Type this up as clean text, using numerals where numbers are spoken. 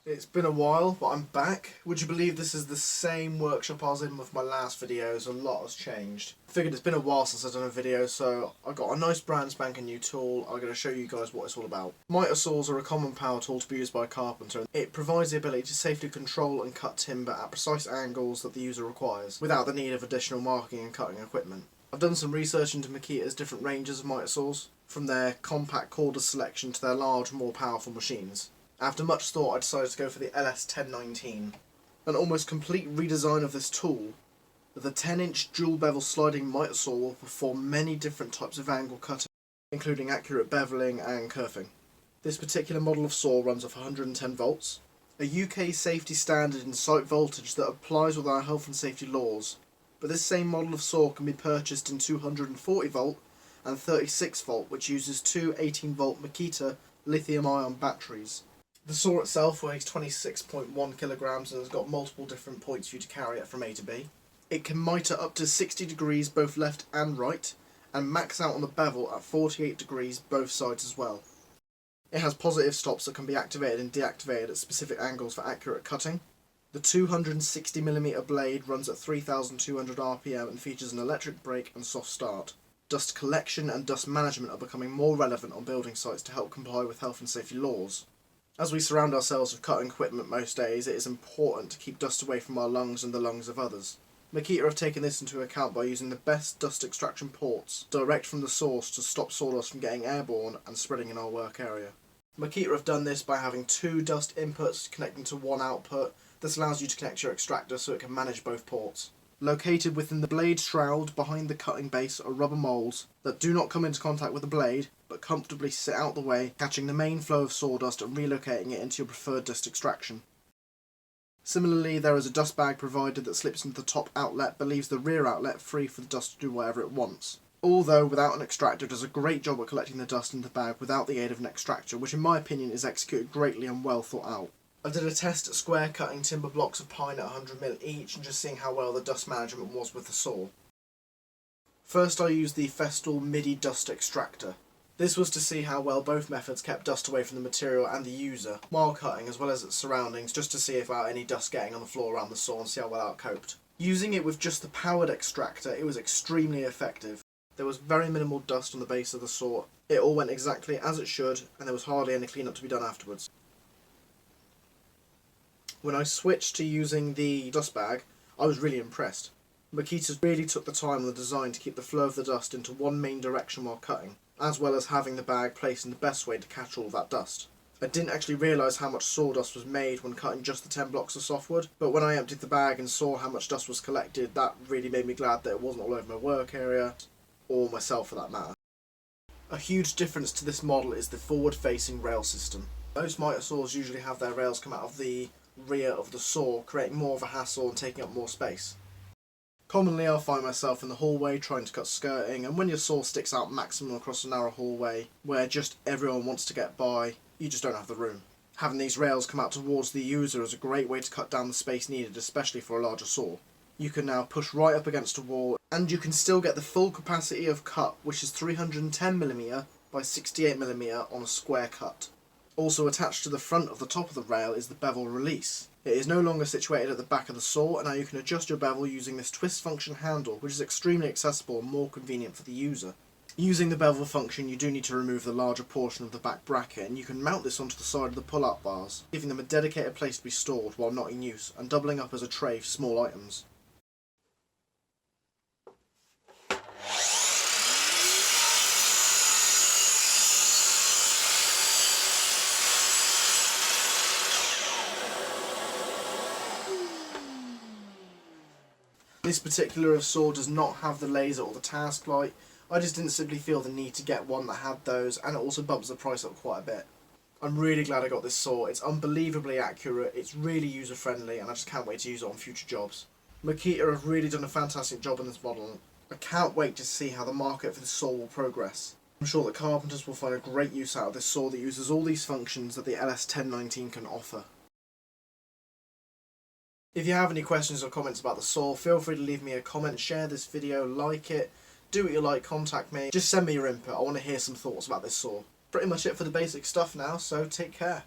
It's been a while, but I'm back. Would you believe this is the same workshop I was in with my last videos? A lot has changed. I figured it's been a while since I've done a video, so I got a nice brand spanking new tool. I'm going to show you guys what it's all about. Mitre saws are a common power tool to be used by Carpenter. It provides the ability to safely control and cut timber at precise angles that the user requires, without the need of additional marking and cutting equipment. I've done some research into Makita's different ranges of mitre saws, from their compact cordless selection to their large, more powerful machines. After much thought, I decided to go for the LS1019. An almost complete redesign of this tool, the 10-inch dual bevel sliding mitre saw will perform many different types of angle cutting, including accurate beveling and kerfing. This particular model of saw runs off 110 volts, a UK safety standard in site voltage that applies with our health and safety laws, but this same model of saw can be purchased in 240 volt and 36 volt, which uses two 18 volt Makita lithium-ion batteries. The saw itself weighs 26.1 kilograms and has got multiple different points for you to carry it from A to B. It can mitre up to 60 degrees both left and right, and max out on the bevel at 48 degrees both sides as well. It has positive stops that can be activated and deactivated at specific angles for accurate cutting. The 260mm blade runs at 3,200 RPM and features an electric brake and soft start. Dust collection and dust management are becoming more relevant on building sites to help comply with health and safety laws. As we surround ourselves with cutting equipment most days, it is important to keep dust away from our lungs and the lungs of others. Makita have taken this into account by using the best dust extraction ports direct from the source to stop sawdust from getting airborne and spreading in our work area. Makita have done this by having two dust inputs connecting to one output. This allows you to connect your extractor so it can manage both ports. Located within the blade shroud behind the cutting base are rubber moulds that do not come into contact with the blade, but comfortably sit out the way, catching the main flow of sawdust and relocating it into your preferred dust extraction. Similarly, there is a dust bag provided that slips into the top outlet but leaves the rear outlet free for the dust to do whatever it wants. Although without an extractor, it does a great job at collecting the dust in the bag without the aid of an extractor, which in my opinion is executed greatly and well thought out. I did a test at square cutting timber blocks of pine at 100mm each and just seeing how well the dust management was with the saw. First I used the Festool MIDI dust extractor. This was to see how well both methods kept dust away from the material and the user while cutting, as well as its surroundings, just to see if there were any dust getting on the floor around the saw and see how well it coped. Using it with just the powered extractor, it was extremely effective. There was very minimal dust on the base of the saw. It all went exactly as it should, and there was hardly any cleanup to be done afterwards. When I switched to using the dust bag, I was really impressed. Makita really took the time on the design to keep the flow of the dust into one main direction while cutting, as well as having the bag placed in the best way to catch all of that dust. I didn't actually realise how much sawdust was made when cutting just the 10 blocks of softwood, but when I emptied the bag and saw how much dust was collected, that really made me glad that it wasn't all over my work area, or myself for that matter. A huge difference to this model is the forward-facing rail system. Most mitre saws usually have their rails come out of the rear of the saw, creating more of a hassle and taking up more space. Commonly I'll find myself in the hallway trying to cut skirting, and when your saw sticks out maximum across a narrow hallway where just everyone wants to get by, you just don't have the room. Having these rails come out towards the user is a great way to cut down the space needed, especially for a larger saw. You can now push right up against a wall and you can still get the full capacity of cut, which is 310mm by 68mm on a square cut. Also attached to the front of the top of the rail is the bevel release. It is no longer situated at the back of the saw, and now you can adjust your bevel using this twist function handle, which is extremely accessible and more convenient for the user. Using the bevel function, you do need to remove the larger portion of the back bracket, and you can mount this onto the side of the pull-out bars, giving them a dedicated place to be stored while not in use, and doubling up as a tray for small items. This particular saw does not have the laser or the task light. I just didn't simply feel the need to get one that had those, and it also bumps the price up quite a bit. I'm really glad I got this saw. It's unbelievably accurate, it's really user friendly, and I just can't wait to use it on future jobs. Makita have really done a fantastic job on this model. I can't wait to see how the market for this saw will progress. I'm sure that carpenters will find a great use out of this saw that uses all these functions that the LS1019 can offer. If you have any questions or comments about the saw, feel free to leave me a comment, share this video, like it, do what you like, contact me, just send me your input. I want to hear some thoughts about this saw. Pretty much it for the basic stuff now, so take care.